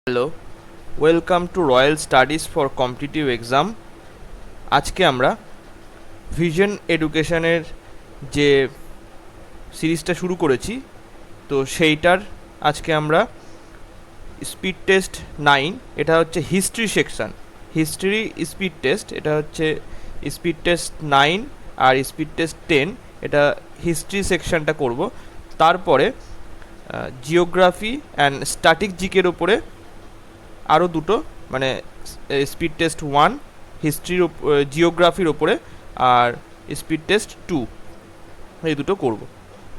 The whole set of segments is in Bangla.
Hello, welcome to royal studies for competitive exam. আজকে আমরা ভিশন এডুকেশনের যে সিরিজটা শুরু করেছি, তো সেইটার আজকে আমরা স্পিড টেস্ট 9, এটা হচ্ছে history section, history speed test, এটা হচ্ছে স্পিড টেস্ট 9 আর স্পিড টেস্ট 10, এটা হিস্ট্রি সেকশানটা করব। তারপরে জিওগ্রাফি অ্যান্ড স্ট্যাটিক জিকের ওপরে আরও দুটো, মানে স্পিড টেস্ট 1 হিস্ট্রির জিওগ্রাফির ওপরে আর স্পিড টেস্ট 2, এই দুটো করব।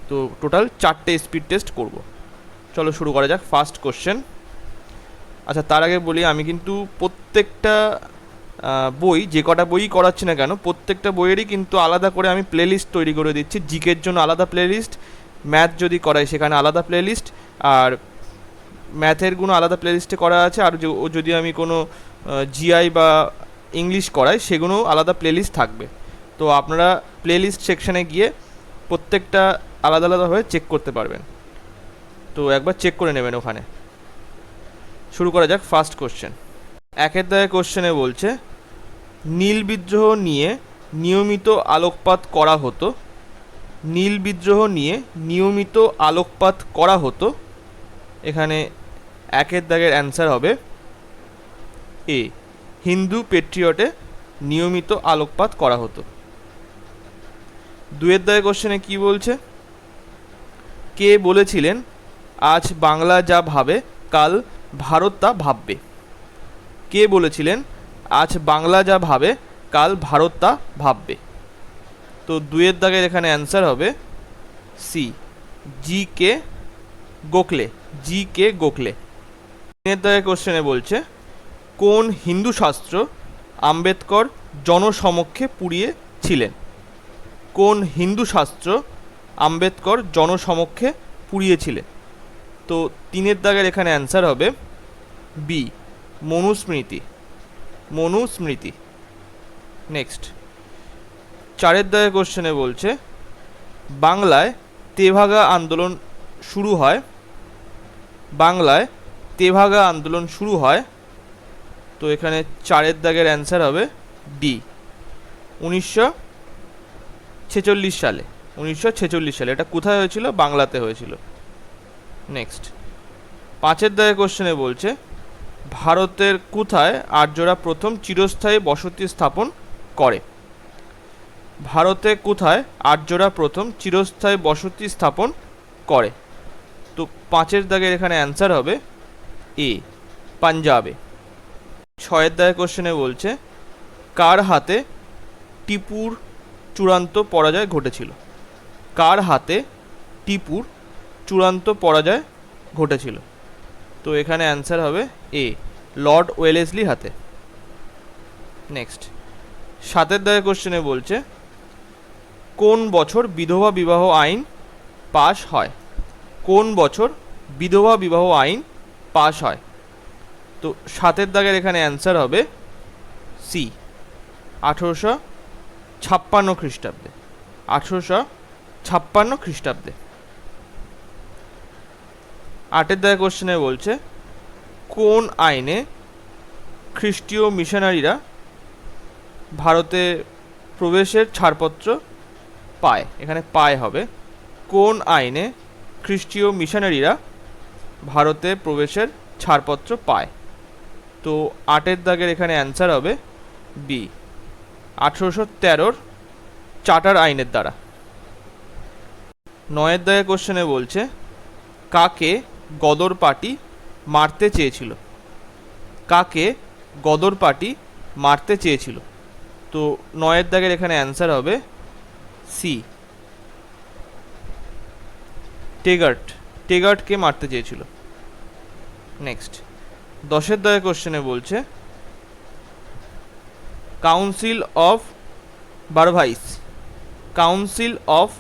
তো টোটাল 4টে স্পিড টেস্ট করব। চলো শুরু করা যাক। First question. আচ্ছা, তার আগে বলি, আমি কিন্তু প্রত্যেকটা বই, যে কটা বই করাচ্ছি না কেন, প্রত্যেকটা বইয়েরই কিন্তু আলাদা করে আমি প্লেলিস্ট তৈরি করে দিচ্ছি। জিকের জন্য আলাদা প্লেলিস্ট, ম্যাথ যদি করাই সেখানে আলাদা প্লেলিস্ট, আর ম্যাথের গুলো আলাদা প্লেলিস্টে করা আছে, আর যদি আমি কোনো জিআই বা ইংলিশ করাই সেগুলোও আলাদা প্লেলিস্ট থাকবে। তো আপনারা প্লেলিস্ট সেকশানে গিয়ে প্রত্যেকটা আলাদা আলাদাভাবে চেক করতে পারবেন, তো একবার চেক করে নেবেন ওখানে। শুরু করা যাক। First question. একের দাগে কোশ্চেনে বলছে, নীল বিদ্রোহ নিয়ে নিয়মিত আলোকপাত করা হতো। নীল বিদ্রোহ নিয়ে নিয়মিত আলোকপাত করা হতো। এখানে একের দাগের অ্যান্সার হবে এ, হিন্দু পেট্রিয়টে নিয়মিত আলোকপাত করা হতো। দুয়ের দাগের কোশ্চেনে কি বলছে, কে বলেছিলেন আজ বাংলা যা ভাবে কাল ভারত তা ভাববে? কে বলেছিলেন আজ বাংলা যা ভাবে কাল ভারত তা ভাববে? তো দুয়ের দাগের এখানে অ্যান্সার হবে সি, জি কে গোখলে। জি কে গোখলে। তিনের দাগের কোশ্চেনে বলছে, কোন হিন্দু শাস্ত্র আম্বেদকর জনসমক্ষে পুড়িয়েছিলেন? কোন হিন্দু শাস্ত্র আম্বেদকর জনসমক্ষে পুড়িয়েছিলেন? তো তিনের দাগের এখানে অ্যান্সার হবে বি, মনুস্মৃতি। মনুস্মৃতি। নেক্সট, চারের দাগের কোশ্চেনে বলছে, বাংলায় তেভাগা আন্দোলন শুরু হয়। বাংলায় তেভাগা আন্দোলন শুরু হয়। তো এখানে চারের দাগের অ্যান্সার হবে ডি, 1946 সালে। 1946 সালে। এটা কোথায় হয়েছিল? বাংলাতে হয়েছিল। নেক্সট, পাঁচের দাগের কোশ্চেনে বলছে, ভারতের কোথায় আর্যরা প্রথম চিরস্থায়ী বসতি স্থাপন করে? ভারতে কোথায় আর্যরা প্রথম চিরস্থায়ী বসতি স্থাপন করে? তো পাঁচের দাগের এখানে অ্যান্সার হবে এ, পাঞ্জাবে। ছয়ের দাগের কোশ্চেনে বলছে, কার হাতে টিপুর চূড়ান্ত পরাজয় ঘটেছিল? কার হাতে টিপুর চূড়ান্ত পরাজয় ঘটেছিল? তো এখানে অ্যান্সার হবে এ, লর্ড ওয়েলেসলির হাতে। নেক্সট, সাতের দাগের কোশ্চেনে বলছে, কোন বছর বিধবা বিবাহ আইন পাশ হয়? কোন বছর বিধবা বিবাহ আইন পাশ হয়? তো সাতের দাগের এখানে অ্যান্সার হবে সি, 1856 খ্রিস্টাব্দে। 1856 খ্রিস্টাব্দে। আটের দাগের কোশ্চেনে বলছে, কোন আইনে খ্রিস্টীয় মিশনারিরা ভারতে প্রবেশের ছাড়পত্র পায়? এখানে পায় হবে। কোন আইনে খ্রিস্টীয় মিশনারিরা ভারতে প্রবেশের ছাড়পত্র পায়? তো আটের দাগের এখানে অ্যান্সার হবে বি, 1813 চার্টার আইনের দ্বারা। নয়ের দাগের কোশ্চেনে বলছে, কাকে গদর পার্টি মারতে চেয়েছিল? কাকে গদর পার্টি মারতে চেয়েছিল? তো নয়ের দাগের এখানে অ্যান্সার হবে সি, টেগার্ট। টেগার্টকে মারতে চেয়েছিল। নেক্সট, দশের দাগের কোশ্চেনে বলছে, কাউন্সিল অফ বারভাইস। কাউন্সিল অফ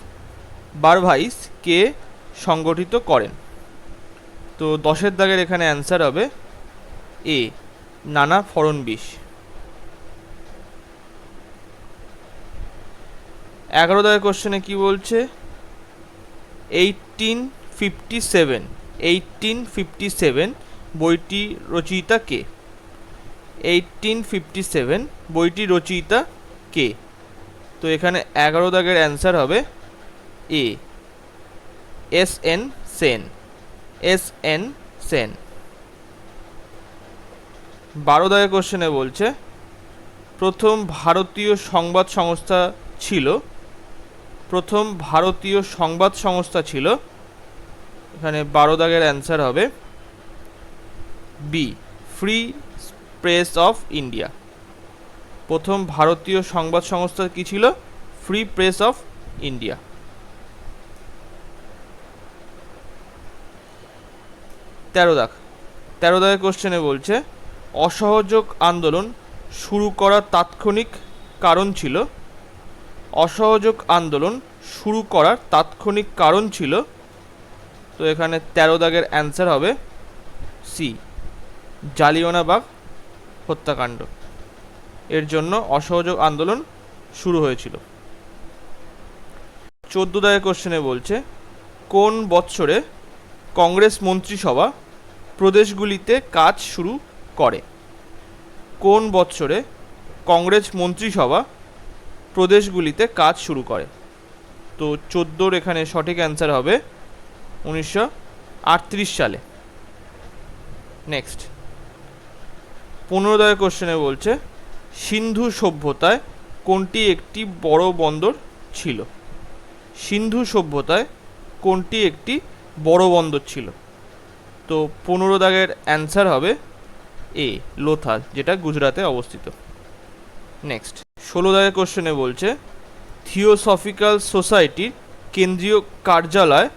বারভাইস কে সংগঠিত করেন? তো দশের দাগের এখানে অ্যান্সার হবে এ, নানা ফড়নবিশ। 11 দাগের কোশ্চেনে কি বলছে, 1857 বইটি রচয়িতা কে? 1857 বইটি রচয়িতা কে? তো এখানে 11 দাগের অ্যান্সার হবে এ, এস.এন. সেন। এস.এন. সেন। 12 দাগের কোশ্চেনে বলছে প্রথম ভারতীয় সংবাদ সংস্থা ছিল, প্রথম ভারতীয় সংবাদ সংস্থা ছিল, এখানে 12 দাগের অ্যান্সার হবে B, free press of India. প্রথম ভারতীয় সংবাদ সংস্থা কি ছিল? Free press of India. 13 দাগের কোশ্চেনে বলছে অসহযোগ আন্দোলন শুরু করার তাৎক্ষণিক কারণ ছিল, অসহযোগ আন্দোলন শুরু করার তাৎক্ষণিক কারণ ছিল, তো এখানে 13 দাগের অ্যান্সার হবে সি, জালিয়ানওয়ালাবাগ হত্যাকাণ্ড। এর জন্য অসহযোগ আন্দোলন শুরু হয়েছিল। 14 দাগের কোশ্চেনে বলছে কোন বৎসরে কংগ্রেস মন্ত্রিসভা প্রদেশগুলিতে কাজ শুরু করে? কোন বৎসরে কংগ্রেস মন্ত্রিসভা প্রদেশগুলিতে কাজ শুরু করে? তো 14 এখানে সঠিক অ্যান্সার হবে 1938 সালে। নেক্সট 15 দাগের কোশ্চেনে বলছে সিন্ধু সভ্যতায় কোনটি একটি বড় বন্দর ছিল? সিন্ধু সভ্যতায় কোনটি একটি বড় বন্দর ছিল? তো 15 দাগের অ্যান্সার হবে এ, লোথাল, যেটা গুজরাটে অবস্থিত। নেক্সট 16 দাগের কোশ্চেনে বলছে থিওসফিক্যাল সোসাইটির কেন্দ্রীয় কার্যালয়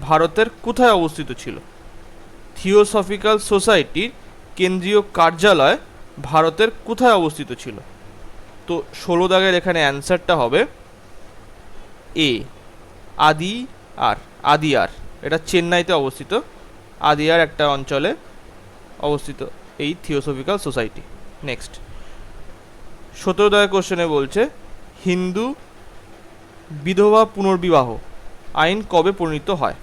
ভারতের কোথায় অবস্থিত ছিল? থিওসফিক্যাল সোসাইটির কেন্দ্রীয় কার্যালয় ভারতের কোথায় অবস্থিত ছিল? তো 16 দাগের এখানে অ্যান্সারটা হবে এ, আদিয়ার। এটা চেন্নাইতে অবস্থিত, আদিয়ার একটা অঞ্চলে অবস্থিত এই থিওসফিক্যাল সোসাইটি। নেক্সট 17 দাগের কোশ্চেনে বলছে হিন্দু বিধবা পুনর্বিবাহ আইন কবে প্রণীত হয়?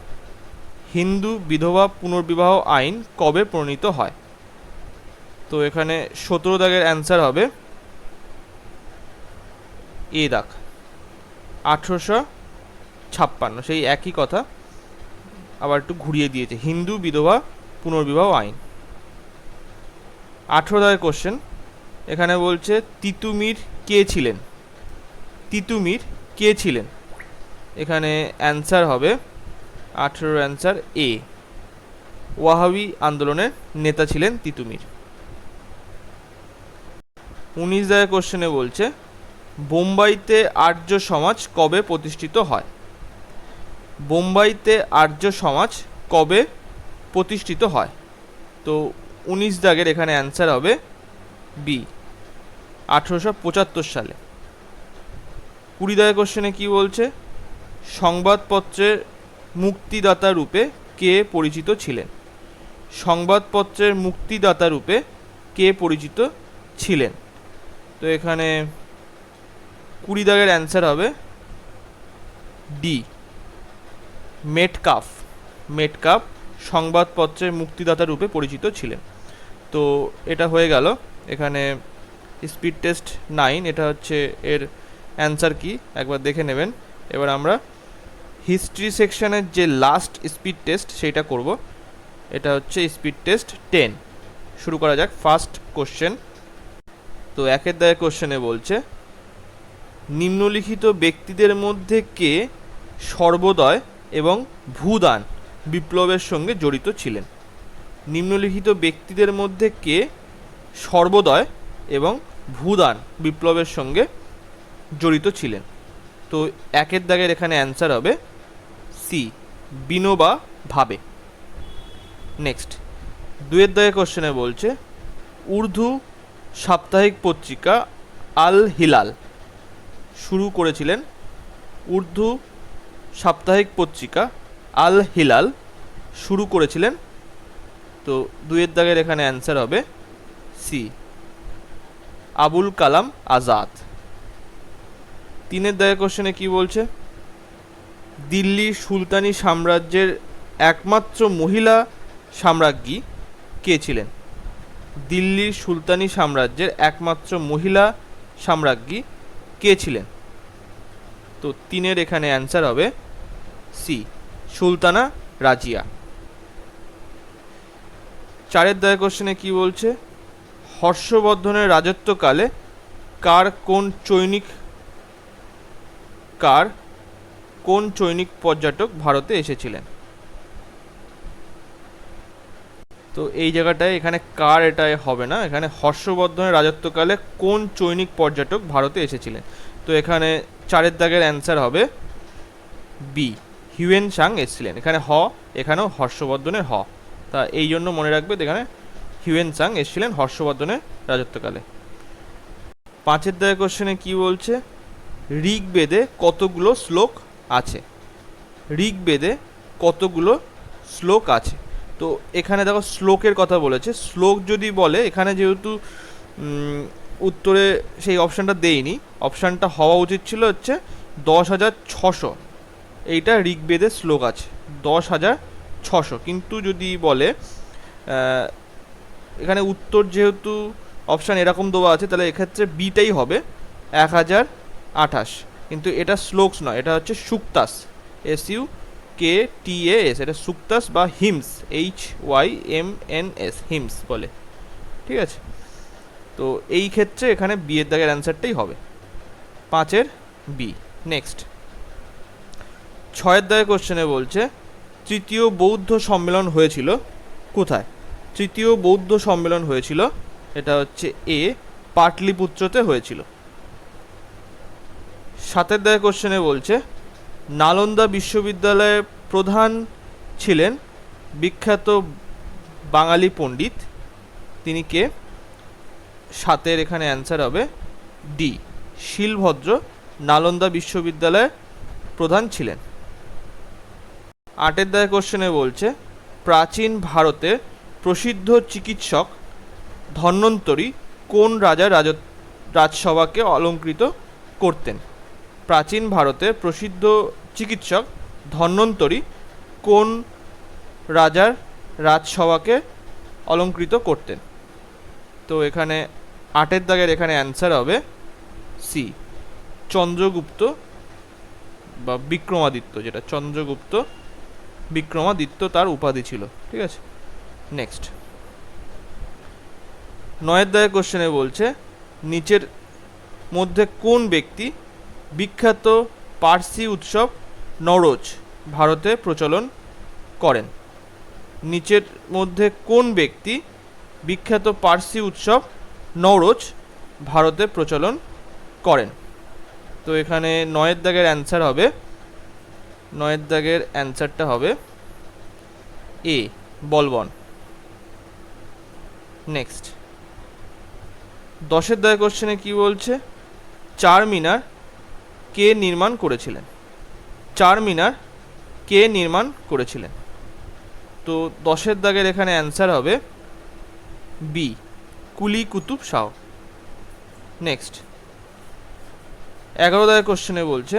হিন্দু বিধবা পুনর্বিবাহ আইন কবে প্রণীত হয়? তো এখানে 17 দাগের অ্যান্সার হবে এ দাগ, 1856। সেই একই কথা আবার একটু ঘুরিয়ে দিয়েছে, হিন্দু বিধবা পুনর্বিবাহ আইন। 18 দাগের কোশ্চেন এখানে বলছে তিতুমির কে ছিলেন? তিতুমির কে ছিলেন? এখানে অ্যান্সার হবে 18 অ্যান্সার এ, ওয়াহাবি আন্দোলনের নেতা ছিলেন তিতুমির। 19 দাগের কোশ্চেনে বলছে বোম্বাইতে আর্য সমাজ কবে প্রতিষ্ঠিত হয়? বোম্বাইতে আর্য সমাজ কবে প্রতিষ্ঠিত হয়? তো 19 দাগের এখানে অ্যান্সার হবে বি, 1875 সালে। 20 দাগের কোশ্চেনে কি বলছে সংবাদপত্রের মুক্তিদাতা রূপে কে পরিচিত ছিলেন? সংবাদপত্রের মুক্তিদাতা রূপে কে পরিচিত ছিলেন? তো এখানে 20 দাগের অ্যান্সার হবে ডি, মেটকাফ। মেটকাফ সংবাদপত্রের মুক্তিদাতা রূপে পরিচিত ছিলেন। তো এটা হয়ে গেল এখানে স্পিড টেস্ট 9, এটা হচ্ছে এর অ্যান্সার কি একবার দেখে নেবেন। এবার আমরা হিস্ট্রি সেকশনের যে লাস্ট স্পিড টেস্ট সেইটা করব, এটা হচ্ছে স্পিড টেস্ট 10। শুরু করা যাক। ফার্স্ট কোশ্চেন, তো 1 দাগের কোশ্চেনে বলছে নিম্নলিখিত ব্যক্তিদের মধ্যে কে সর্বোদয় এবং ভূদান বিপ্লবের সঙ্গে জড়িত ছিলেন? নিম্নলিখিত ব্যক্তিদের মধ্যে কে সর্বোদয় এবং ভূদান বিপ্লবের সঙ্গে জড়িত ছিলেন? তো 1 দাগের এখানে অ্যান্সার হবে সি, বিনোবা ভাবে। নেক্সট 2 দাগের কোশ্চেনে বলছে উর্দু সাপ্তাহিক পত্রিকা আল হিলাল শুরু করেছিলেন, উর্দু সাপ্তাহিক পত্রিকা আল হিলাল শুরু করেছিলেন? তো 2 দাগের এখানে অ্যান্সার হবে সি, আবুল কালাম আজাদ। 3 দাগের কোশ্চেনে কি বলছে দিল্লি সুলতানি সাম্রাজ্যের একমাত্র মহিলা সাম্রাজ্ঞী কে ছিলেন? দিল্লির সুলতানি সাম্রাজ্যের একমাত্র মহিলা সম্রাজ্ঞী কে ছিলেন? তো 3-এর এখানে অ্যান্সার হবে সি, সুলতানা রাজিয়া। 4-এর দায় কোশ্চেনে কি বলছে? হর্ষবর্ধনের রাজত্বকালে কার কোন চৈনিক পর্যটক ভারতে এসেছিলেন? তো এই জায়গাটায় এখানে কার এটাই হবে না, এখানে হর্ষবর্ধনের রাজত্বকালে কোন চৈনিক পর্যটক ভারতে এসেছিলেন। তো এখানে 4-এর দাগের অ্যান্সার হবে বি, হিউয়েন সাং এসেছিলেন। এখানে এখানেও হর্ষবর্ধনের তা এই জন্য মনে রাখবে এখানে হিউয়েন সাং এসেছিলেন হর্ষবর্ধনের রাজত্বকালে। 5-এর দাগের কোশ্চেনে কি বলছে? ঋগ্বেদে কতগুলো শ্লোক আছে? ঋগ্বেদে কতগুলো শ্লোক আছে? তো এখানে দেখো শ্লোকের কথা বলেছে। শ্লোক যদি বলে, এখানে যেহেতু উত্তরে সেই অপশানটা দেয়নি, অপশানটা হওয়া উচিত ছিল হচ্ছে 10,600। এইটা ঋগ্বেদের শ্লোক আছে 10,600। কিন্তু যদি বলে এখানে উত্তর যেহেতু অপশান এরকম দেওয়া আছে, তাহলে এক্ষেত্রে বিটাই হবে 1028। কিন্তু এটা শ্লোকস নয়, এটা হচ্ছে সুক্তাস, SUKTAS। এটা সুক্তাস বা হিমস, HYMNS, হিমস বলে। ঠিক আছে, তো এই ক্ষেত্রে এখানে বি এর দাগের অ্যান্সারটাই হবে 5-এর বি। নেক্সট 6-এর দাগের কোশ্চেনে বলছে তৃতীয় বৌদ্ধ সম্মেলন হয়েছিল কোথায়? তৃতীয় বৌদ্ধ সম্মেলন হয়েছিল, এটা হচ্ছে এ, পাটলিপুত্রতে হয়েছিল। 7-এর দাগের কোশ্চেনে বলছে নালন্দা বিশ্ববিদ্যালয়ের প্রধান ছিলেন বিখ্যাত বাঙালি পণ্ডিত, তিনি কে? 7-এর এখানে অ্যান্সার হবে ডি, শিলভদ্র নালন্দা বিশ্ববিদ্যালয়ের প্রধান ছিলেন। 8-এর দাগের কোশ্চেনে বলছে প্রাচীন ভারতের প্রসিদ্ধ চিকিৎসক ধন্বন্তরী কোন রাজার রাজসভাকে অলঙ্কৃত করতেন? প্রাচীন ভারতের প্রসিদ্ধ চিকিৎসক ধন্বন্তরী কোন রাজার রাজসভাকে অলঙ্কৃত করতেন? তো এখানে 8-এর দাগের এখানে অ্যান্সার হবে সি, চন্দ্রগুপ্ত বা বিক্রমাদিত্য, যেটা চন্দ্রগুপ্ত বিক্রমাদিত্য তার উপাধি ছিল। ঠিক আছে, নেক্সট 9-এর দাগের কোশ্চেনে বলছে নিচের মধ্যে কোন ব্যক্তি বিখ্যাত পার্সি উৎসব নওরোজ ভারতে প্রচলন করেন? নিচের মধ্যে কোন ব্যক্তি বিখ্যাত পার্সি উৎসব নওরোজ ভারতে প্রচলন করেন? তো এখানে 9-এর দাগের অ্যান্সার হবে, 9-এর দাগের অ্যান্সারটা হবে এ, বলবন। নেক্সট 10-এর দাগের কোশ্চেনে কি বলছে চারমিনার কে নির্মাণ করেছিলেন? চারমিনার কে নির্মাণ করেছিলেন? তো 10-এর দাগের এখানে অ্যান্সার হবে বি, কুলি কুতুব শাহ। নেক্সট 11 দাগের কোশ্চেনে বলছে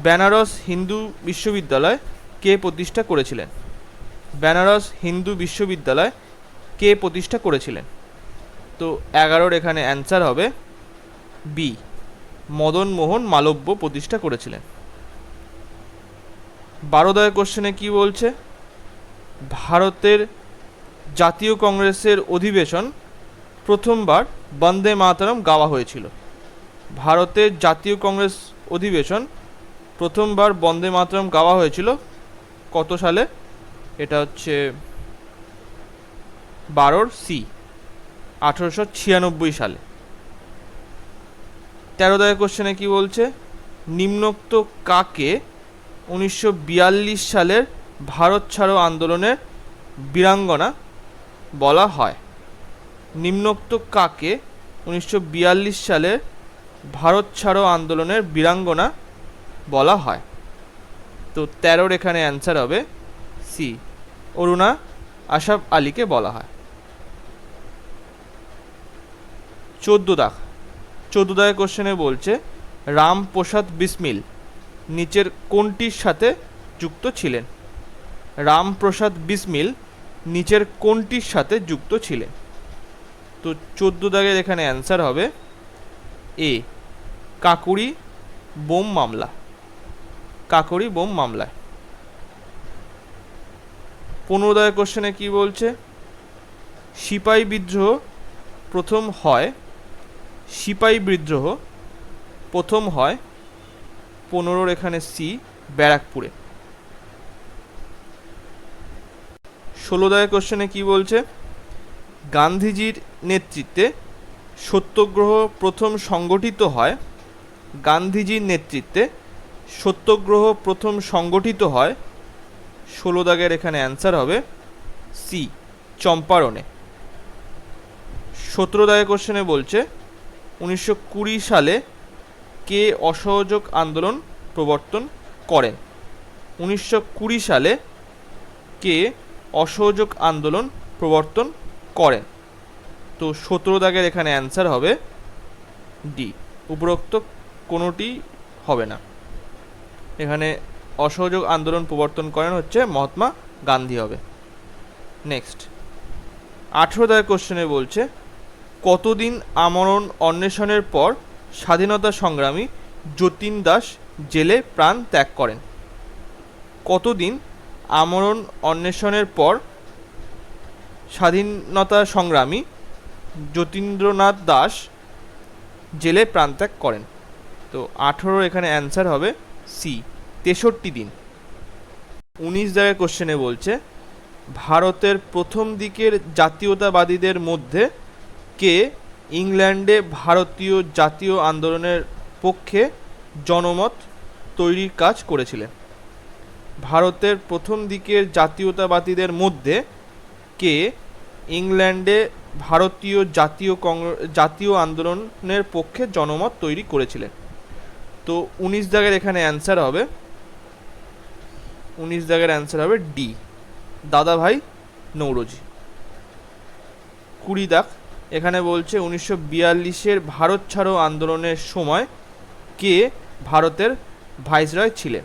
বেনারস হিন্দু বিশ্ববিদ্যালয় কে প্রতিষ্ঠা করেছিলেন? বেনারস হিন্দু বিশ্ববিদ্যালয় কে প্রতিষ্ঠা করেছিলেন? তো 11-র এখানে অ্যান্সার হবে বি, মদন মোহন মালব্য প্রতিষ্ঠা করেছিলেন। 12 দাগের কোশ্চেনে কি বলছে ভারতের জাতীয় কংগ্রেসের অধিবেশন প্রথমবার বন্দে মাতরম গাওয়া হয়েছিল? ভারতের জাতীয় কংগ্রেস অধিবেশন প্রথমবার বন্দে মাতরম গাওয়া হয়েছিল কত সালে? এটা হচ্ছে 12-র সি, 1896 সালে। 13 দাগের কোশ্চেনে কি বলছে নিম্নোক্ত কাকে 1942 সালের ভারত ছাড়ো আন্দোলনের বীরাঙ্গনা বলা হয়? নিম্নোক্ত কাকে 1942 সালের ভারত ছাড়ো আন্দোলনের বীরাঙ্গনা বলা হয়? তো 13-র এখানে অ্যান্সার হবে সি, অরুণা আশরাফ আলীকে বলা হয়। 14 দাগের কোশ্চেনে বলছে রামপ্রসাদ বিসমিল নিচের কোনটির সাথে যুক্ত ছিলেন? রামপ্রসাদ বিসমিল নিচের কোনটির সাথে যুক্ত ছিলেন? তো 14 দাগের এখানে অ্যান্সার হবে এ, কাকুরি বোম মামলা। কাকুরি বোম মামলায়। 15 দাগের কোশ্চেনে কি বলছে? সিপাহী বিদ্রোহ প্রথম হয়, সিপাহী বিদ্রোহ প্রথম হয় 15 এখানে সি, ব্যারাকপুরে। 16 দাগের কোশ্চেনে কি বলছে? গান্ধীজির নেতৃত্বে সত্যাগ্রহ প্রথম সংগঠিত হয়। গান্ধীজির নেতৃত্বে সত্যাগ্রহ প্রথম সংগঠিত হয় 16 দাগের এখানে অ্যান্সার হবে সি, চম্পারণে। 17 দাগের কোশ্চেনে বলছে 1920 সালে কে অসহযোগ আন্দোলন প্রবর্তন করেন? 1920 সালে কে অসহযোগ আন্দোলন প্রবর্তন করেন? তো 17 দাগের এখানে অ্যান্সার হবে ডি, উপরোক্ত কোনোটি হবে না। এখানে অসহযোগ আন্দোলন প্রবর্তন করেন হচ্ছে মহাত্মা গান্ধী হবে। নেক্সট 18 দাগের কোশ্চেনে বলছে কতদিন আমরণ অন্বেষণের পর স্বাধীনতা সংগ্রামী যতীন দাস জেলে প্রাণ ত্যাগ করেন? কতদিন আমরণ অন্বেষণের পর স্বাধীনতা সংগ্রামী যতীন্দ্রনাথ দাস জেলে প্রাণত্যাগ করেন? তো 18 এখানে অ্যান্সার হবে সি, 63 দিন। 19 দাগের কোশ্চেনে বলছে ভারতের প্রথম দিকের জাতীয়তাবাদীদের মধ্যে কে ইংল্যান্ডে ভারতীয় জাতীয় আন্দোলনের পক্ষে জনমত তৈরির কাজ করেছিলেন? ভারতের প্রথম দিকের জাতীয়তাবাদীদের মধ্যে কে ইংল্যান্ডে ভারতীয় জাতীয় আন্দোলনের পক্ষে জনমত তৈরি করেছিলেন? তো 19 দাগের এখানে অ্যান্সার হবে 19 দাগের অ্যান্সার হবে ডি, দাদাভাই নৌরোজি। 20 দাগ এখানে বলছে 1942-এর ভারত ছাড়ো আন্দোলনের সময় কে ভারতের ভাইসরয় ছিলেন?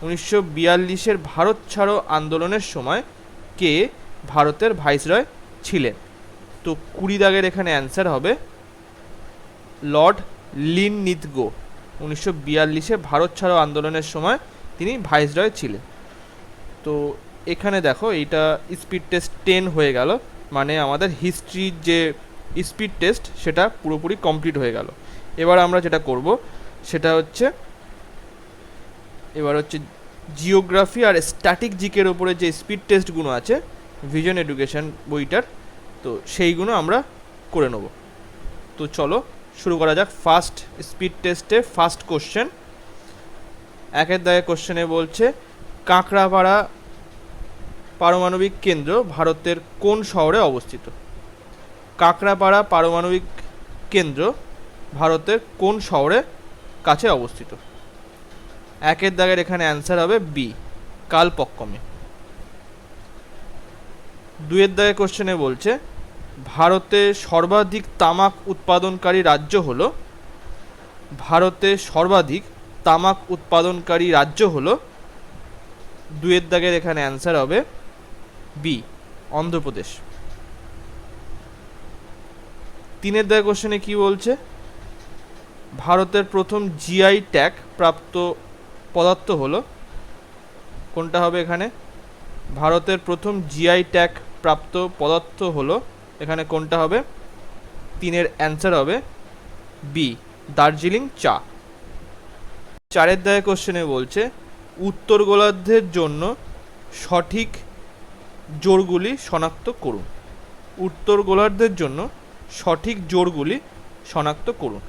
1942-এর ভারত ছাড়ো আন্দোলনের সময় কে ভারতের ভাইসরয় ছিলেন? তো 20 দাগের এখানে অ্যান্সার হবে লর্ড লিনলিথগো। 1942-এ ভারত ছাড়ো আন্দোলনের সময় তিনি ভাইসরয় ছিলেন। তো এখানে দেখো এইটা স্পিড টেস্ট 10 হয়ে গেল, মানে আমাদের হিস্ট্রির যে স্পিড টেস্ট সেটা পুরোপুরি কমপ্লিট হয়ে গেল। এবার আমরা যেটা করব সেটা হচ্ছে জিওগ্রাফি আর স্ট্যাটিক জিকের ওপরে যে স্পিড টেস্টগুলো আছে ভিশন এডুকেশন বইটার, তো সেইগুলো আমরা করে নেব। তো চলো শুরু করা যাক। ফার্স্ট স্পিড টেস্টে ফার্স্ট কোশ্চেন, 1 দাগের কোশ্চেনে বলছে কাঁকড়াপাড়া পারমাণবিক কেন্দ্র ভারতের কোন শহরে অবস্থিত? কাঁকড়াপাড়া পারমাণবিক কেন্দ্র ভারতের কোন শহরে কাছে অবস্থিত? 1 দাগের এখানে অ্যান্সার হবে বি, কালপক্কমে। 2 দাগের কোশ্চেনে বলছে ভারতে সর্বাধিক তামাক উৎপাদনকারী রাজ্য হলো? ভারতে সর্বাধিক তামাক উৎপাদনকারী রাজ্য হলো? 2 দাগের এখানে অ্যান্সার হবে বি, অন্ধ্রপ্রদেশ। 3 দাগের কোশ্চেনে কি বলছে ভারতের প্রথম জিআই ট্যাগ প্রাপ্ত পদার্থ হলো? কোনটা হবে এখানে? ভারতের প্রথম জিআই ট্যাগ প্রাপ্ত পদার্থ হলো, এখানে কোনটা হবে? 3 অ্যান্সার হবে বি, দার্জিলিং চা। 4 দাগের কোশ্চেনে বলছে উত্তর গোলার্ধের জন্য সঠিক জোড়গুলি শনাক্ত করুন। উত্তর গোলার্ধের জন্য সঠিক জোড়গুলি শনাক্ত করুন।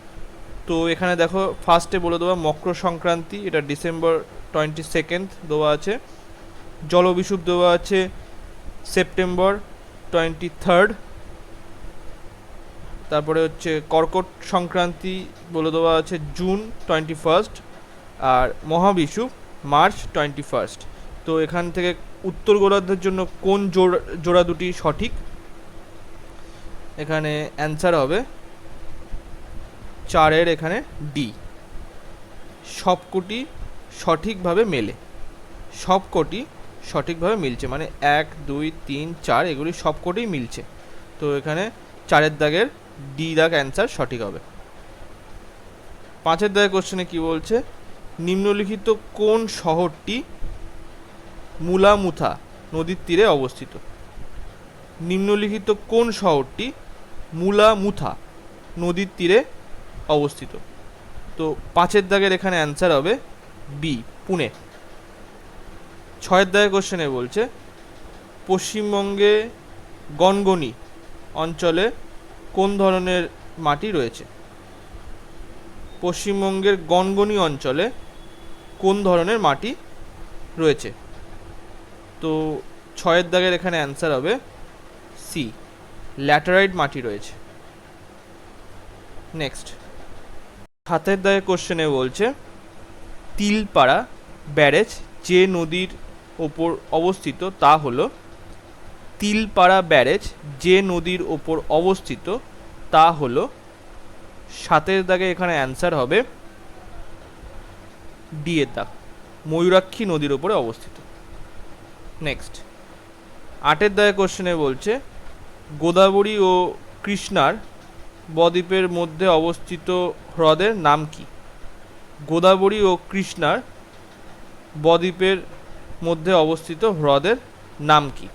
তো এখানে দেখো ফার্স্টে বলে দেওয়া মকর সংক্রান্তি, এটা ডিসেম্বর 22 দেওয়া আছে। জলবিষুব দেওয়া আছে সেপ্টেম্বর 23। তারপরে হচ্ছে কর্কট সংক্রান্তি বলে দেওয়া আছে জুন 21, আর মহাবিষুব মার্চ 21। তো এখান থেকে উত্তর গোলার্ধের জন্য কোন জোড়া দুটি সঠিক? এখানে অ্যান্সার হবে 4 এখানে ডি, সবকটি সঠিকভাবে মেলে। সবকটি সঠিকভাবে মিলছে, মানে 1 2 3 4 এগুলি সবকটিই মিলছে। তো এখানে 4-এর দাগের ডি দাগ অ্যান্সার সঠিক হবে। 5-এর দাগের কোশ্চেনে কি বলছে, নিম্নলিখিত কোন শহরটি মুলামুথা নদীর তীরে অবস্থিত? নিম্নলিখিত কোন শহরটি মুলামুথা নদীর তীরে অবস্থিত? তো 5-এর দাগের এখানে অ্যান্সার হবে বি, পুনে। 6-এর দাগের কোশ্চেনে বলছে, পশ্চিমবঙ্গে গনগনি অঞ্চলে কোন ধরনের মাটি রয়েছে? পশ্চিমবঙ্গের গনগনি অঞ্চলে কোন ধরনের মাটি রয়েছে? তো 6-এর দাগের এখানে অ্যান্সার হবে সি, ল্যাটেরাইট মাটি রয়েছে। নেক্সট, 7-এর দাগের কোশ্চেনে বলছে, তিলপাড়া ব্যারেজ যে নদীর ওপর অবস্থিত তা হলো? তিলপাড়া ব্যারেজ যে নদীর ওপর অবস্থিত তা হলো? 7-এর দাগে এখানে অ্যান্সার হবে ডি এর দাগ, ময়ূরাক্ষী নদীর ওপরে অবস্থিত। নেক্সট, 8-এর দাগে কোশ্চেনে বলছে, গোদাবরী ও কৃষ্ণার বদ্বীপের মধ্যে অবস্থিত হ্রদের নাম কি? গোদাবরী ও কৃষ্ণার বদ্বীপের মধ্যে অবস্থিত হ্রদের নাম কি?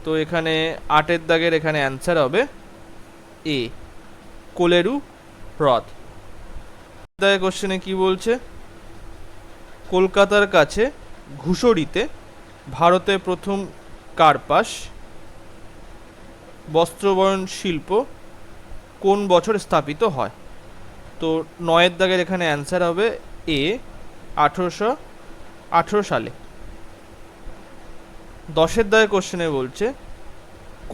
তো এখানে 8-এর দাগের এখানে অ্যান্সার হবে এ, কোলেরু হ্রদ। দাগের কোশ্চেনে কি বলছে, কলকাতার কাছে ঘুষড়িতে ভারতে প্রথম কার্পাস বস্ত্রবয়ন শিল্প কোন বছর স্থাপিত হয়? তো 9-এর দাগের এখানে অ্যান্সার হবে এ, 1818 সালে। 10-এর দাগের কোশ্চেনে বলছে,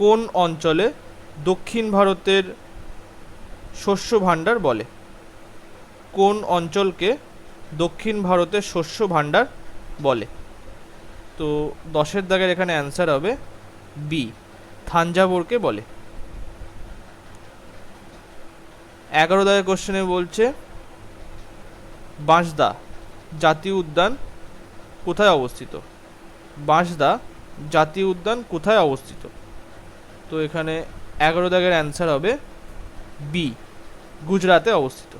কোন অঞ্চলে দক্ষিণ ভারতের শস্য ভাণ্ডার বলে? কোন অঞ্চলকে দক্ষিণ ভারতের শস্য ভাণ্ডার বলে? তো 10-এর দাগের এখানে অ্যান্সার হবে বি, থাঞ্জাভুরকে বলে। 11 দাগের কোশ্চেনে বলছে, বাঁশদা জাতীয় উদ্যান কোথায় অবস্থিত? বাঁশদা জাতীয় উদ্যান কোথায় অবস্থিত? তো এখানে 11 দাগের অ্যান্সার হবে বি, গুজরাটে অবস্থিত।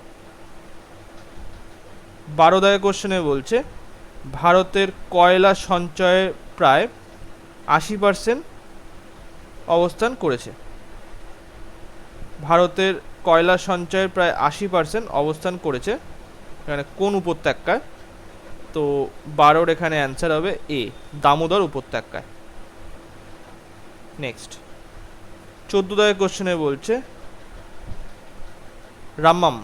12 দাগের কোশ্চেনে বলছে, ভারতের কয়লা সঞ্চয়ে প্রায় 80% অবস্থান করেছে? ভারতের কয়লা সঞ্চয়ের প্রায় 80% অবস্থান করেছে এখানে কোন উপত্যকায়? তো 12-র এখানে অ্যান্সার হবে এ, দামোদর উপত্যকায়। নেক্সট, 14 দাগের কোশ্চেনে বলছে, রাম্মাম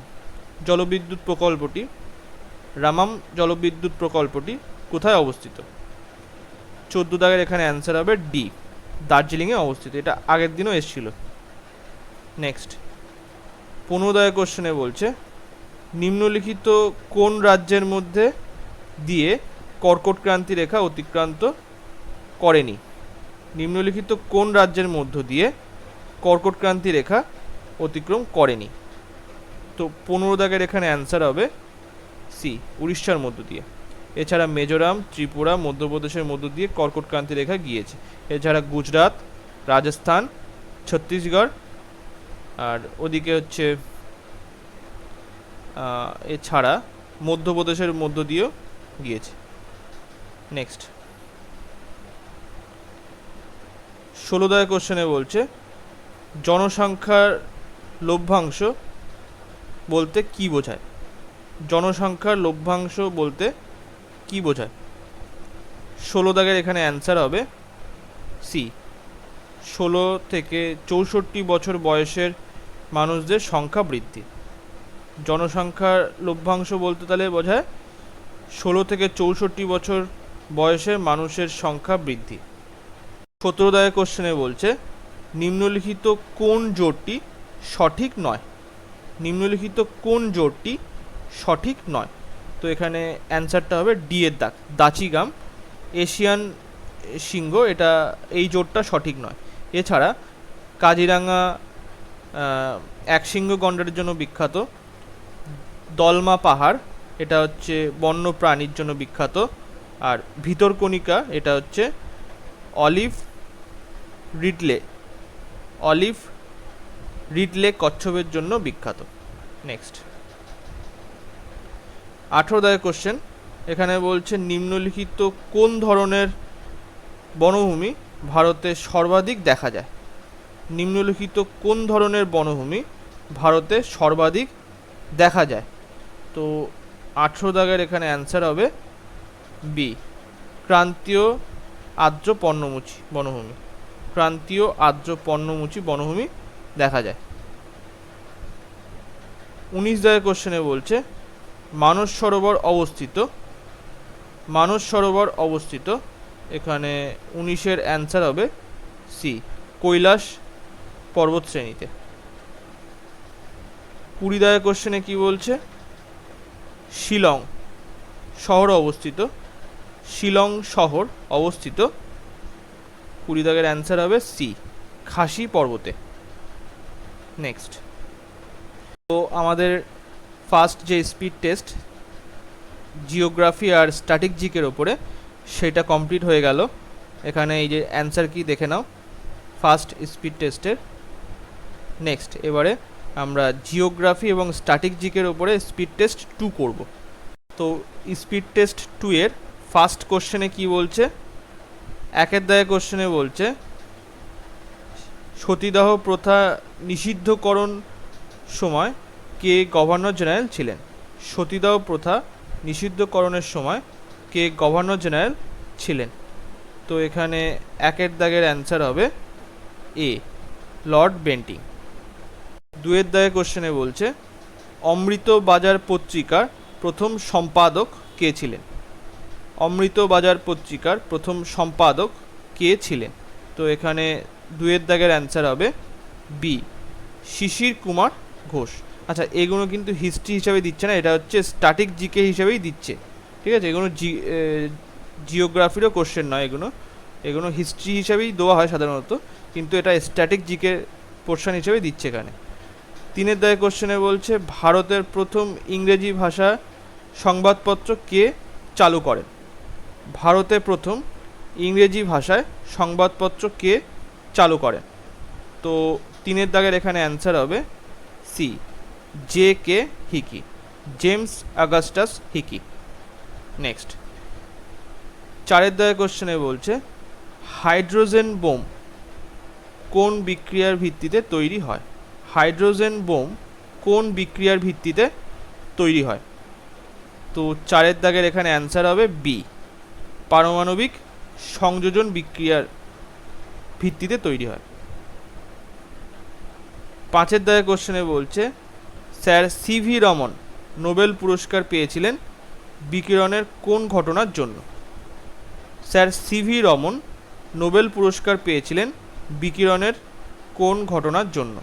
জলবিদ্যুৎ প্রকল্পটি কোথায় অবস্থিত? 14 দাগের এখানে অ্যান্সার হবে ডি, দার্জিলিংয়ে অবস্থিত। এটা আগের দিনও এসেছিল। নেক্সট, 15 দাগের কোশ্চেনে বলছে, নিম্নলিখিত কোন রাজ্যের মধ্যে দিয়ে কর্কট ক্রান্তি রেখা অতিক্রান্ত করেনি? নিম্নলিখিত কোন রাজ্যের মধ্য দিয়ে কর্কট ক্রান্তি রেখা অতিক্রম করেনি? তো 15 দাগের এখানে অ্যান্সার হবে সি, উড়িষ্যার মধ্য দিয়ে। এছাড়া মিজোরাম, ত্রিপুরা, মধ্যপ্রদেশের মধ্য দিয়ে কর্কট ক্রান্তি রেখা গিয়েছে। এছাড়া গুজরাট, রাজস্থান, ছত্তিশগড়, আর ওদিকে হচ্ছে এছাড়া মধ্যপ্রদেশের মধ্য দিয়েও গিয়েছে। নেক্সট, 16 দাগের কোশ্চেনে বলছে, জনসংখ্যার লভ্যাংশ বলতে কি বোঝায়? জনসংখ্যার লভ্যাংশ বলতে কি বোঝায়? 16 দাগের এখানে অ্যান্সার হবে সি, 16 থেকে 64 বছর বয়সের মানুষদের সংখ্যা বৃদ্ধি। জনসংখ্যার লভ্যাংশ বলতে তাহলে বোঝায় 16 থেকে 64 বছর বয়সের মানুষের সংখ্যা বৃদ্ধি। 17 দাগের কোশ্চেনে বলছে, নিম্নলিখিত কোন জোটটি সঠিক নয়? নিম্নলিখিত কোন জোটটি সঠিক নয়? তো এখানে অ্যান্সারটা হবে ডি এর দাগ, দাচিগাম এশিয়ান সিংহ, এটা এই জোটটা সঠিক নয়। এছাড়া কাজিরাঙা একশৃঙ্গ গন্ডারের জন্য বিখ্যাত, দলমা পাহাড় এটা হচ্ছে বন্য প্রাণীর জন্য বিখ্যাত, আর ভিতরকণিকা এটা হচ্ছে অলিভ রিডলে। অলিভ রিডলে কচ্ছপের জন্য বিখ্যাত। নেক্সট 18 দাগের কোশ্চেন, এখানে বলছে নিম্নলিখিত কোন ধরনের বনভূমি ভারতে সর্বাধিক দেখা যায়? নিম্নলিখিত কোন ধরনের বনভূমি ভারতে সর্বাধিক দেখা যায়? তো 18 দাগের এখানে অ্যান্সার হবে বি, ক্রান্তীয় আর্দ্র পর্ণমোচী বনভূমি। ক্রান্তীয় আর্দ্র পর্ণমোচী বনভূমি দেখা যায়। 19 দাগের কোশ্চেনে বলছে মানস সরোবর অবস্থিত। মানস সরোবর অবস্থিত, এখানে 19-এর অ্যান্সার হবে সি, কৈলাস পর্বতশ্রেণীতে। 20 দাগের কোশ্চেনে কি বলছে? শিলং শহর অবস্থিত। শিলং শহর অবস্থিত। 20 দাগের অ্যান্সার হবে সি, খাসি পর্বতে। নেক্সট, তো আমাদের ফার্স্ট যে স্পিড টেস্ট জিওগ্রাফি আর স্ট্যাটিক জিকের ওপরে, সেটা কমপ্লিট হয়ে গেল। এখানে এই যে অ্যান্সার কি দেখে নাও ফার্স্ট স্পিড টেস্টের। নেক্সট, এবারে আমরা জিওগ্রাফি এবং স্ট্যাটিক জিকের ওপরে স্পিড টেস্ট 2 করব। তো স্পিড টেস্ট 2 এর ফার্স্ট কোশ্চেনে কি বলছে? 1 দাগের কোশ্চেনে বলছে সতীদাহ প্রথা নিষিদ্ধকরণ সময় কে গভর্নর জেনারেল ছিলেন? সতীদাহ প্রথা নিষিদ্ধকরণের সময় কে গভর্নর জেনারেল ছিলেন? তো এখানে 1 দাগের অ্যান্সার হবে এ, লর্ড বেন্টিং। 2 দাগের কোশ্চেনে বলছে অমৃত বাজার পত্রিকার প্রথম সম্পাদক কে ছিলেন? অমৃত বাজার পত্রিকার প্রথম সম্পাদক কে ছিলেন? তো এখানে 2 দাগের অ্যান্সার হবে বি, শিশির কুমার ঘোষ। আচ্ছা, এগুলো কিন্তু হিস্ট্রি হিসাবে দিচ্ছে না, এটা হচ্ছে স্ট্যাটিক জিকে হিসাবেই দিচ্ছে, ঠিক আছে? এগুলো জিওগ্রাফিরও কোশ্চেন নয়, এগুলো হিস্ট্রি হিসাবেই দেওয়া হয় সাধারণত, কিন্তু এটা স্ট্যাটিক জিকে পোর্শন হিসেবে দিচ্ছে এখানে। 3 দাগের কোশ্চেনে বলছে ভারতের প্রথম ইংরেজি ভাষা সংবাদপত্র কে চালু করেন? ভারতের প্রথম ইংরেজি ভাষায় সংবাদপত্র কে চালু করেন? তো 3 দাগের এখানে অ্যান্সার হবে C, J K Hicky, James Augustus Hicky. Next, 4 দাগের কোশ্চেনে বলছে হাইড্রোজেন বোম কোন বিক্রিয়ার ভিত্তিতে তৈরি হয়? হাইড্রোজেন বোম কোন বিক্রিয়ার ভিত্তিতে তৈরি হয়? তো 4 দাগের এখানে অ্যান্সার হবে বি, পারমাণবিক সংযোজন বিক্রিয়ার ভিত্তিতে তৈরি হয়। 5 দাগের কোশ্চেনে বলছে স্যার সিভি রমন নোবেল পুরস্কার পেয়েছিলেন বিকিরণের কোন ঘটনার জন্য? স্যার সিভি রমন নোবেল পুরস্কার পেয়েছিলেন বিকিরণের কোন ঘটনার জন্য?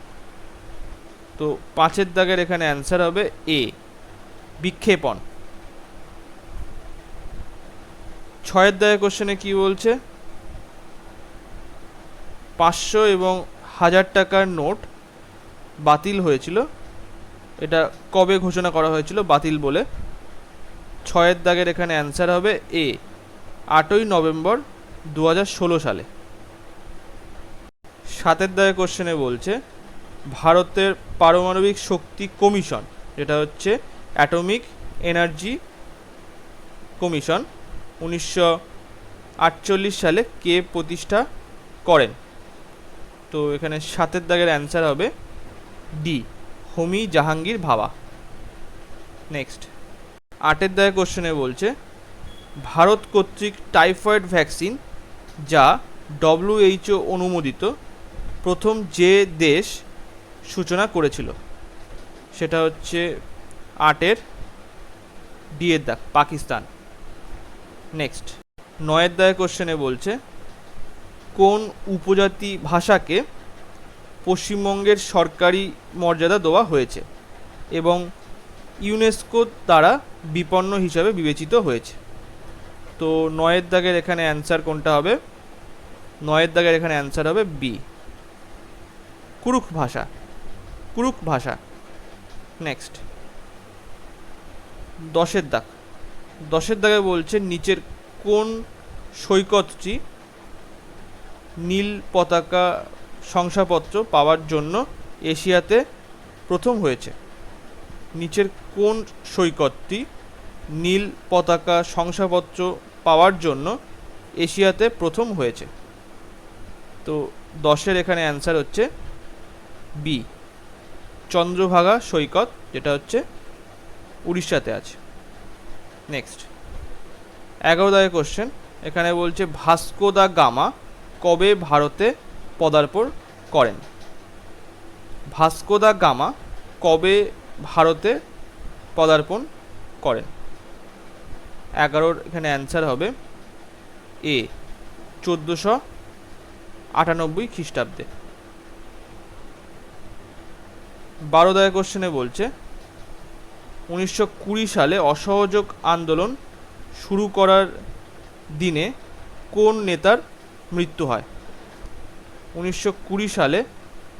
তো 5 দাগের এখানে অ্যান্সার হবে এ, বিক্ষেপণ। 6 দাগের কোশ্চেনে কি বলছে? 500 এবং 1000 টাকার নোট বাতিল হয়েছিল, এটা কবে ঘোষণা করা হয়েছিল বাতিল বলে? 6 দাগের এখানে অ্যান্সার হবে এ, 8ই নভেম্বর 2016 সালে। 7 দাগের কোশ্চেনে বলছে ভারতের পারমাণবিক শক্তি কমিশন, যেটা হচ্ছে অ্যাটমিক এনার্জি কমিশন, 1948 সালে কে প্রতিষ্ঠা করেন? তো এখানে 7 দাগের অ্যান্সার হবে ডি, হোমি জাহাঙ্গীর ভাবা। নেক্সট, 8 দাগের কোশ্চেনে বলছে ভারত কর্তৃক টাইফয়েড ভ্যাকসিন যা WHO অনুমোদিত প্রথম যে দেশ সূচনা করেছিল, সেটা হচ্ছে 8 ডি এর দাগ, পাকিস্তান। নেক্সট, 9 দাগের কোশ্চেনে বলছে কোন উপজাতি ভাষাকে পশ্চিমবঙ্গের সরকারি মর্যাদা দেওয়া হয়েছে এবং ইউনেস্কো দ্বারা বিপন্ন হিসাবে বিবেচিত হয়েছে? তো 9 দাগের এখানে অ্যান্সার কোনটা হবে? 9 দাগের এখানে অ্যান্সার হবে বি, কুরুখ ভাষা, কুরুখ ভাষা। নেক্সট, 10 দাগ, 10 দাগে বলছে নিচের কোন সৈকতটি নীল পতাকা শংসাপত্র পাওয়ার জন্য এশিয়াতে প্রথম হয়েছে? নিচের কোন সৈকতটি নীল পতাকা শংসাপত্র পাওয়ার জন্য এশিয়াতে প্রথম হয়েছে? তো 10-এর এখানে অ্যান্সার হচ্ছে বি, চন্দ্রভাগা সৈকত, যেটা হচ্ছে উড়িষ্যাতে আছে। নেক্সট 11 দাগের কোশ্চেন, এখানে বলছে ভাস্কো দা গামা কবে ভারতে পদার্পণ করেন? ভাস্কো দা গামা কবে ভারতে পদার্পণ করেন? 11-র এখানে অ্যান্সার হবে এ, 1498 খ্রিস্টাব্দে। 12 দাগের কোশ্চেনে বলছে 1920 সালে অসহযোগ আন্দোলন শুরু করার দিনে কোন নেতার মৃত্যু হয়? 1920 সালে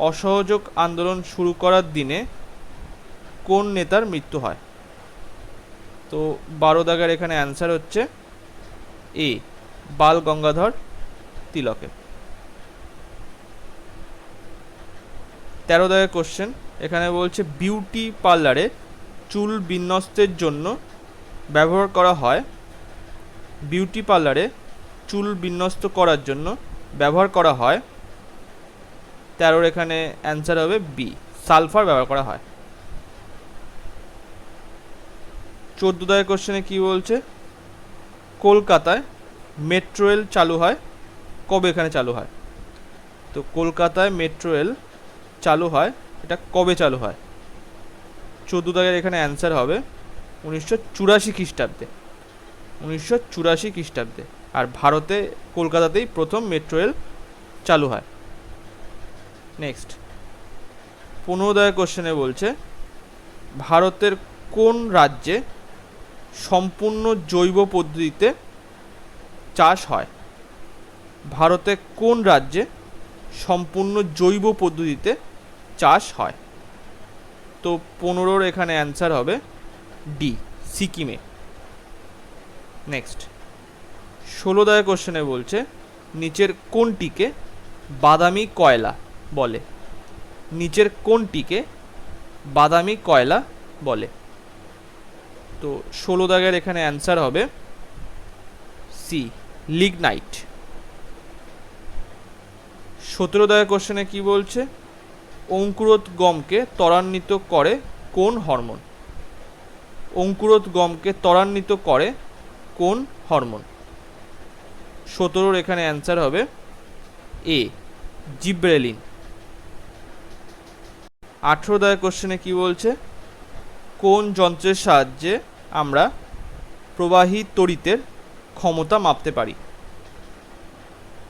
অসহযোগ আন্দোলন শুরু করার দিনে কোন নেতার মৃত্যু হয়? তো 12 দাগের এখানে অ্যান্সার হচ্ছে এ, বাল গঙ্গাধর তিলকের। 13 দাগের কোশ্চেন, এখানে বলছে বিউটি পার্লারে চুল বিন্যস্তের জন্য ব্যবহার করা হয়, বিউটি পার্লারে চুল বিন্যস্ত করার জন্য ব্যবহার করা হয়, 13-র এখানে অ্যান্সার হবে বি, সালফার ব্যবহার করা হয়। 14 দাগের কোশ্চেনে কি বলছে, কলকাতায় মেট্রো রেল চালু হয় কবে? এখানে চালু হয়, তো কলকাতায় মেট্রো রেল চালু হয়, এটা কবে চালু হয়? 14 দাগের এখানে অ্যান্সার হবে 1984 খ্রিস্টাব্দে, 1984 খ্রিস্টাব্দে। আর ভারতে কলকাতাতেই প্রথম মেট্রো রেল চালু হয়। নেক্সট 15 দাগের কোশ্চেনে বলছে ভারতের কোন রাজ্যে সম্পূর্ণ জৈব পদ্ধতিতে চাষ হয়? ভারতে কোন রাজ্যে সম্পূর্ণ জৈব পদ্ধতিতে চাষ হয়? তো 15-র এখানে অ্যান্সার হবে ডি, সিকিমে। নেক্সট 16 দাগের কোশ্চেনে বলছে নিচের কোনটিকে বাদামি কয়লা বলে? নিচের কোনটিকে বাদামি কয়লা বলে? তো 16 দাগের এখানে অ্যান্সার হবে সি, লিগনাইট। 17 দাগের কোশ্চেনে কি বলছে, অঙ্কুরোদ্গমকে ত্বরান্বিত করে কোন হরমোন? অঙ্কুরোদ্গমকে ত্বরান্বিত করে কোন হরমোন? 17-র এখানে অ্যান্সার হবে এ, জিব্রেলিন। 18 দাগের কোশ্চেনে কি বলছে, কোন যন্ত্রের সাহায্যে আমরা প্রবাহী তড়িতের ক্ষমতা মাপতে পারি?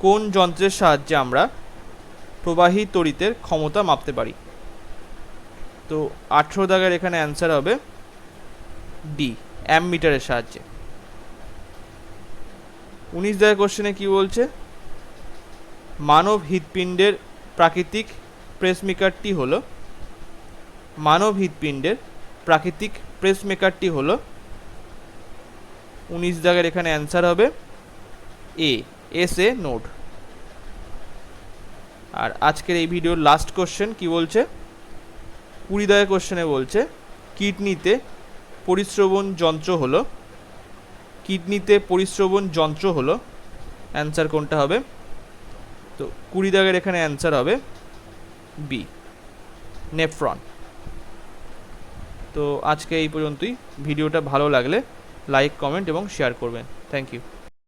কোন যন্ত্রের সাহায্যে আমরা প্রবাহী তড়িতের ক্ষমতা মাপতে পারি? তো 18 দাগের এখানে অ্যান্সার হবে ডি, অ্যামমিটারের সাহায্যে। 19 দাগের কোশ্চেনে কি বলছে, মানব হৃৎপিণ্ডের প্রাকৃতিক পেসমেকারটি হলো, মানব হৃৎপিণ্ডের প্রাকৃতিক পেসমেকারটি হলো, 19 দাগের এখানে অ্যান্সার হবে এ, এসএ নোড। আর আজকের এই ভিডিওর লাস্ট কোশ্চেন কি বলছে, 20 দাগের কোশ্চেনে বলছে কিডনিতে পরিশ্রবণ যন্ত্র হলো, কিডনিতে পরিশ্রবণ যন্ত্র হলো, অ্যান্সার কোনটা হবে? তো 20 দাগের এখানে অ্যান্সার হবে বি, নেফ্রন। তো আজকে এই পর্যন্তই। ভিডিওটা ভালো লাগলে লাইক, কমেন্ট এবং শেয়ার করবেন। Thank you.